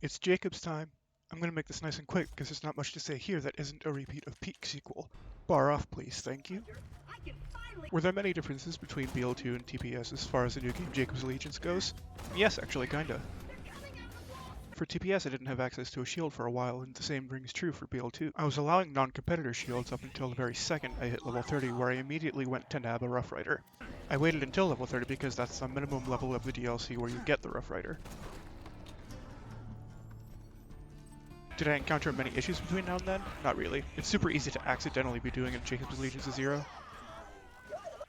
It's Jakobs time. I'm going to make this nice and quick because there's not much to say here that isn't a repeat of Peak sequel. Bar off, please, thank you. Were there many differences between BL2 and TPS as far as the new game Jakobs Allegiance goes? Yes, actually, kinda. For TPS, I didn't have access to a shield for a while, and the same rings true for BL2. I was allowing non-competitor shields up until the very second I hit level 30, where I immediately went to nab a Rough Rider. I waited until level 30 because that's the minimum level of the DLC where you get the Rough Rider. Did I encounter many issues between now and then? Not really. It's super easy to accidentally be doing a Jakobs Allegiance 0.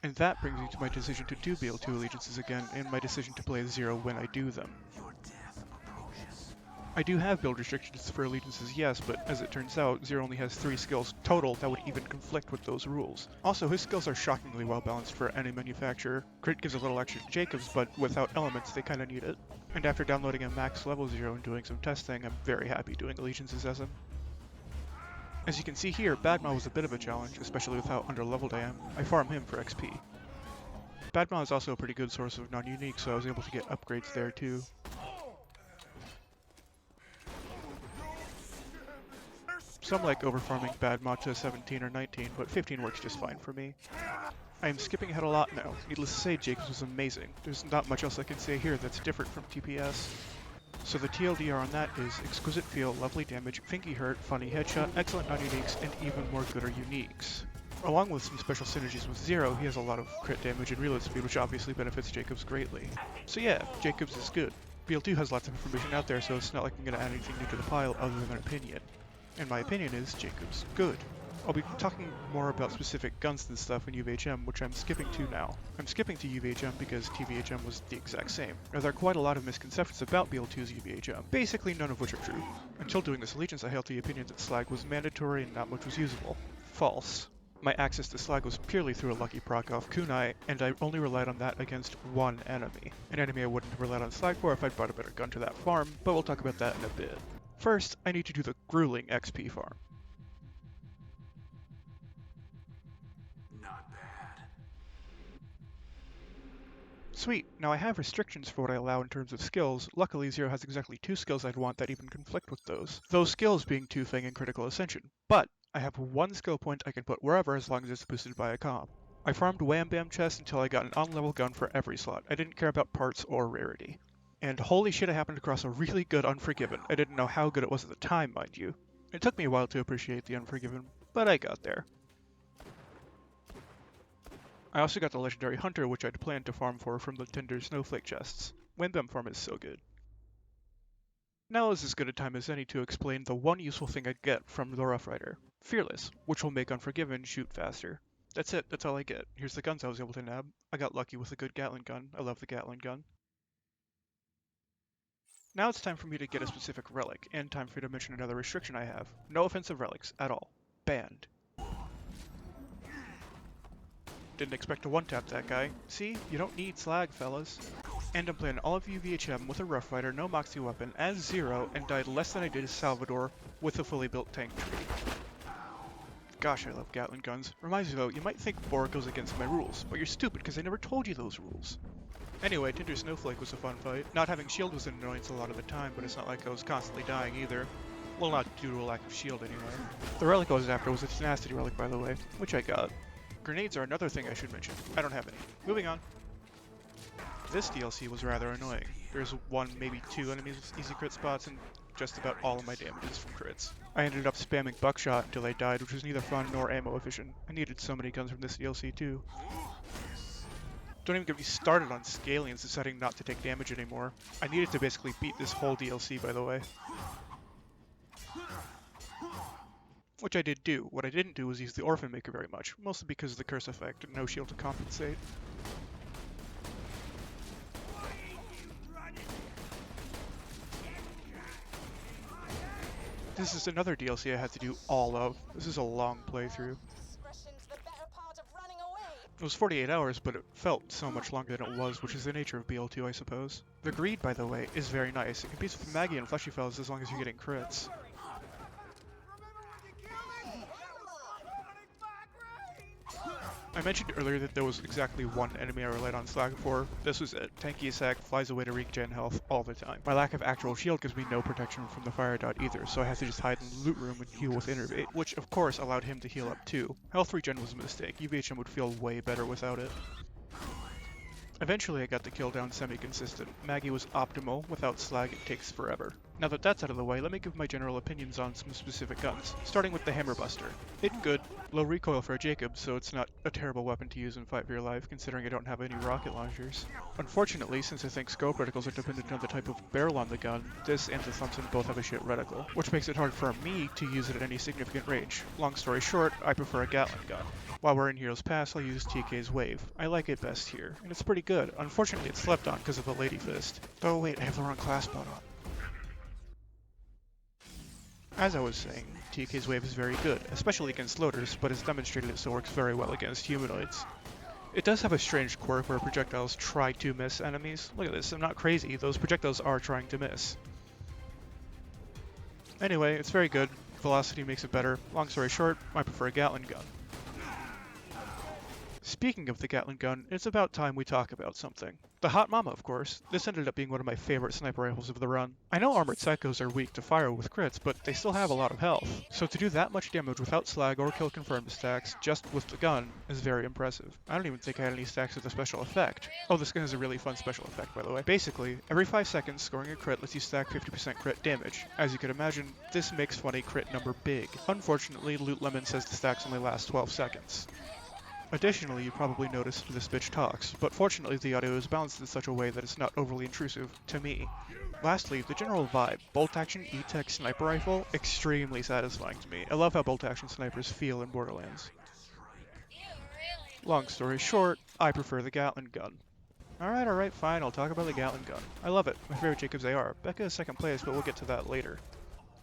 And that brings me to my decision to do BL2 Allegiances again, and my decision to play 0 when I do them. I do have build restrictions for Allegiances, yes, but as it turns out, 0 only has 3 skills total that would even conflict with those rules. Also, his skills are shockingly well balanced for any manufacturer. Crit gives a little extra to Jakobs, but without elements, they kinda need it. And after downloading a max level 0 and doing some testing, I'm very happy doing Allegiances as him. As you can see here, Badma was a bit of a challenge, especially with how underleveled I am. I farm him for XP. Badma is also a pretty good source of non-unique, so I was able to get upgrades there too. Some like overfarming Badma to 17 or 19, but 15 works just fine for me. I am skipping ahead a lot now. Needless to say, Jakobs was amazing. There's not much else I can say here that's different from TPS. So the TLDR on that is exquisite feel, lovely damage, finky hurt, funny headshot, excellent non-uniques, and even more gooder uniques. Along with some special synergies with 0, he has a lot of crit damage and reload speed, which obviously benefits Jakobs greatly. So yeah, Jakobs is good. BL2 has lots of information out there, so it's not like I'm going to add anything new to the pile other than an opinion. And my opinion is Jakobs good. I'll be talking more about specific guns and stuff in UVHM, which I'm skipping to now. I'm skipping to UVHM because TVHM was the exact same. Now there are quite a lot of misconceptions about BL2's UVHM, basically none of which are true. Until doing this Allegiance, I held the opinion that Slag was mandatory and not much was usable. False. My access to Slag was purely through a lucky proc off Kunai, and I only relied on that against one enemy. An enemy I wouldn't have relied on Slag for if I'd brought a better gun to that farm, but we'll talk about that in a bit. First, I need to do the grueling XP farm. Not bad. Sweet, now I have restrictions for what I allow in terms of skills. Luckily, 0 has exactly 2 skills I'd want that even conflict with those. Those skills being Two Fang and Critical Ascension. But I have one skill point I can put wherever as long as it's boosted by a comp. I farmed Wham Bam chests until I got an on-level gun for every slot. I didn't care about parts or rarity. And holy shit, I happened across a really good Unforgiven. I didn't know how good it was at the time, mind you. It took me a while to appreciate the Unforgiven, but I got there. I also got the Legendary Hunter, which I'd planned to farm for from the Tinder Snowflake chests. Wham Bam farm is so good. Now is as good a time as any to explain the one useful thing I get from the Rough Rider. Fearless, which will make Unforgiven shoot faster. That's it, that's all I get. Here's the guns I was able to nab. I got lucky with a good Gatling gun. I love the Gatling gun. Now it's time for me to get a specific relic, and time for you to mention another restriction I have. No offensive relics, at all. Banned. Didn't expect to one-tap that guy. See? You don't need Slag, fellas. And I'm playing all of UVHM with a Rough Rider, no Moxie weapon, as 0, and died less than I did as Salvador with a fully built tank tree. Gosh, I love Gatling guns. Reminds me though, you might think Bor goes against my rules, but you're stupid because I never told you those rules. Anyway, Tinder Snowflake was a fun fight. Not having shield was an annoyance a lot of the time, but it's not like I was constantly dying either. Well, not due to a lack of shield anyway. The relic I was after was a tenacity relic, by the way, which I got. Grenades are another thing I should mention. I don't have any. Moving on. This DLC was rather annoying. There's one, maybe 2 enemies with easy crit spots, and just about all of my damage is from crits. I ended up spamming buckshot until I died, which was neither fun nor ammo efficient. I needed so many guns from this DLC too. Don't even get me started on Scalians deciding not to take damage anymore. I needed to basically beat this whole DLC, by the way. Which I did do. What I didn't do was use the Orphan Maker very much, mostly because of the curse effect and no shield to compensate. This is another DLC I had to do all of. This is a long playthrough. It was 48 hours, but it felt so much longer than it was, which is the nature of BL2, I suppose. The greed, by the way, is very nice. It competes with Maggie and Fleshy Fellas as long as you're getting crits. I mentioned earlier that there was exactly one enemy I relied on Slag for. This was it. Tanky Attack flies away to regen health all the time. My lack of actual shield gives me no protection from the fire dot either, so I had to just hide in the loot room and heal with Innervate, which of course allowed him to heal up too. Health regen was a mistake. UVHM would feel way better without it. Eventually I got the kill down semi-consistent. Maggie was optimal. Without Slag it takes forever. Now that that's out of the way, let me give my general opinions on some specific guns, starting with the Hammer Buster. It's good, low recoil for a Jakobs, so it's not a terrible weapon to use in Fight for Your Life, considering I don't have any rocket launchers. Unfortunately, since I think scope reticles are dependent on the type of barrel on the gun, this and the Thompson both have a shit reticle, which makes it hard for me to use it at any significant range. Long story short, I prefer a Gatling gun. While we're in Heroes Pass, I'll use TK's Wave. I like it best here, and it's pretty good. Unfortunately, it's slept on because of the Lady Fist. Oh wait, I have the wrong class mod on. As I was saying, TK's Wave is very good, especially against loaders, but as demonstrated it still works very well against humanoids. It does have a strange quirk where projectiles try to miss enemies. Look at this, I'm not crazy, those projectiles are trying to miss. Anyway, it's very good, velocity makes it better. Long story short, I prefer a Gatling gun. Speaking of the Gatling gun, it's about time we talk about something. The Hot Mama, of course. This ended up being one of my favorite sniper rifles of the run. I know armored psychos are weak to fire with crits, but they still have a lot of health. So to do that much damage without slag or kill confirmed stacks, just with the gun, is very impressive. I don't even think I had any stacks with a special effect. Oh, this gun has a really fun special effect, by the way. Basically, every 5 seconds, scoring a crit lets you stack 50% crit damage. As you can imagine, this makes fun a crit number big. Unfortunately, Loot Lemon says the stacks only last 12 seconds. Additionally, you probably noticed this bitch talks, but fortunately the audio is balanced in such a way that it's not overly intrusive to me. Lastly, the general vibe, bolt action E-Tech sniper rifle, extremely satisfying to me. I love how bolt action snipers feel in Borderlands. Long story short, I prefer the Gatling gun. Alright, fine, I'll talk about the Gatling gun. I love it, my favorite Jakobs AR. Becca is second place, but we'll get to that later.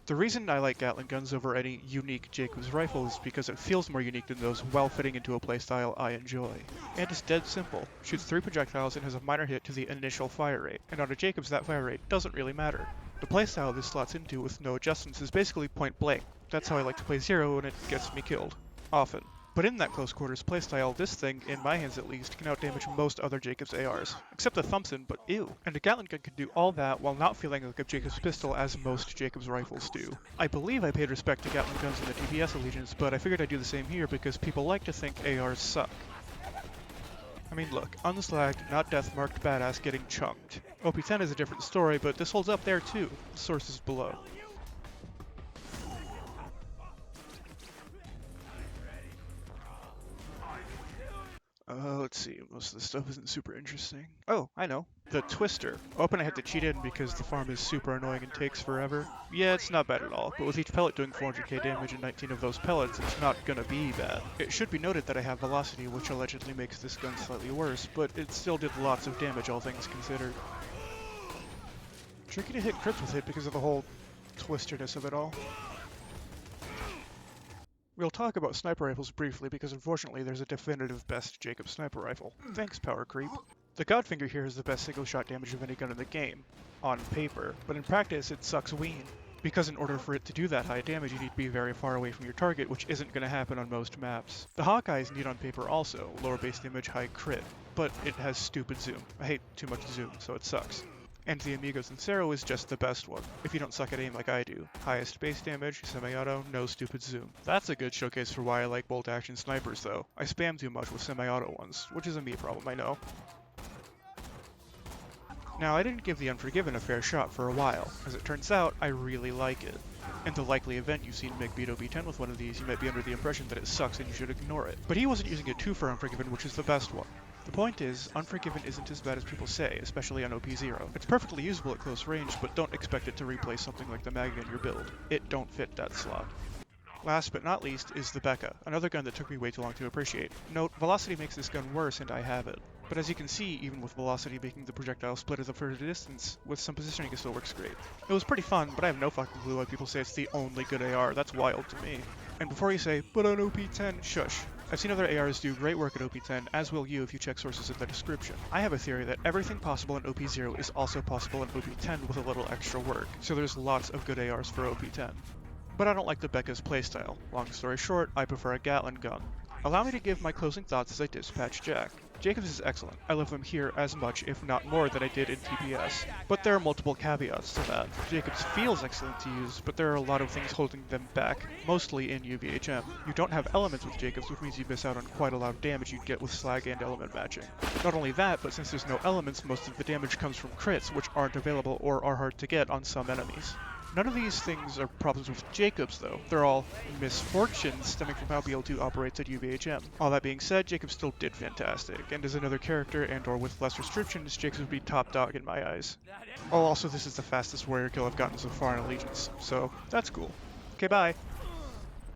The reason I like Gatling guns over any unique Jakobs rifle is because it feels more unique than those while fitting into a playstyle I enjoy. And it's dead simple. Shoots 3 projectiles and has a minor hit to the initial fire rate, and on a Jakobs that fire rate doesn't really matter. The playstyle this slots into with no adjustments is basically point blank. That's how I like to play Zero and it gets me killed. Often. But in that close quarters playstyle, this thing, in my hands at least, can outdamage most other Jakobs ARs. Except the Thompson, but ew. And a Gatling gun can do all that while not feeling like a Jakobs pistol as most Jakobs rifles do. I believe I paid respect to Gatling guns in the TPS allegiance, but I figured I'd do the same here because people like to think ARs suck. I mean look, unslagged, not death-marked badass getting chunked. OP10 is a different story, but this holds up there too. The source is below. Let's see, most of this stuff isn't super interesting. Oh, I know. The Twister. Open I had to cheat in because the farm is super annoying and takes forever. Yeah, it's not bad at all, but with each pellet doing 400k damage and 19 of those pellets, it's not gonna be bad. It should be noted that I have velocity, which allegedly makes this gun slightly worse, but it still did lots of damage all things considered. Tricky to hit crits with it because of the whole twisterness of it all. We'll talk about sniper rifles briefly because unfortunately there's a definitive best Jakobs sniper rifle. Thanks, Power Creep. The Godfinger here is the best single shot damage of any gun in the game, on paper, but in practice it sucks ween. Because in order for it to do that high damage you need to be very far away from your target, which isn't going to happen on most maps. The Hawkeye is neat on paper also, lower base damage, high crit, but it has stupid zoom. I hate too much zoom, so it sucks. And the Amigo Sincero is just the best one, if you don't suck at aim like I do. Highest base damage, semi-auto, no stupid zoom. That's a good showcase for why I like bolt-action snipers though. I spam too much with semi-auto ones, which is a me problem, I know. Now, I didn't give the Unforgiven a fair shot for a while. As it turns out, I really like it. In the likely event you've seen Mick beat OP10 with one of these, you might be under the impression that it sucks and you should ignore it. But he wasn't using it too for Unforgiven, which is the best one. The point is, Unforgiven isn't as bad as people say, especially on OP0. It's perfectly usable at close range, but don't expect it to replace something like the Mag in your build. It don't fit that slot. Last but not least is the Becca, another gun that took me way too long to appreciate. Note, velocity makes this gun worse and I have it. But as you can see, even with velocity making the projectile split at the further distance, with some positioning it still works great. It was pretty fun, but I have no fucking clue why people say it's the only good AR, that's wild to me. And before you say, but on OP10, shush. I've seen other ARs do great work at OP10, as will you if you check sources in the description. I have a theory that everything possible in OP0 is also possible in OP10 with a little extra work, so there's lots of good ARs for OP10. But I don't like the Becca's playstyle. Long story short, I prefer a Gatling gun. Allow me to give my closing thoughts as I dispatch Jack. Jakobs is excellent. I love him here as much, if not more, than I did in TPS. But there are multiple caveats to that. Jakobs feels excellent to use, but there are a lot of things holding them back, mostly in UVHM. You don't have elements with Jakobs, which means you miss out on quite a lot of damage you'd get with slag and element matching. Not only that, but since there's no elements, most of the damage comes from crits, which aren't available or are hard to get on some enemies. None of these things are problems with Jakobs, though. They're all misfortunes stemming from how BL2 operates at UVHM. All that being said, Jakobs still did fantastic, and as another character and or with less restrictions, Jakobs would be top dog in my eyes. Oh, also this is the fastest warrior kill I've gotten so far in Allegiance, so that's cool. Okay, bye.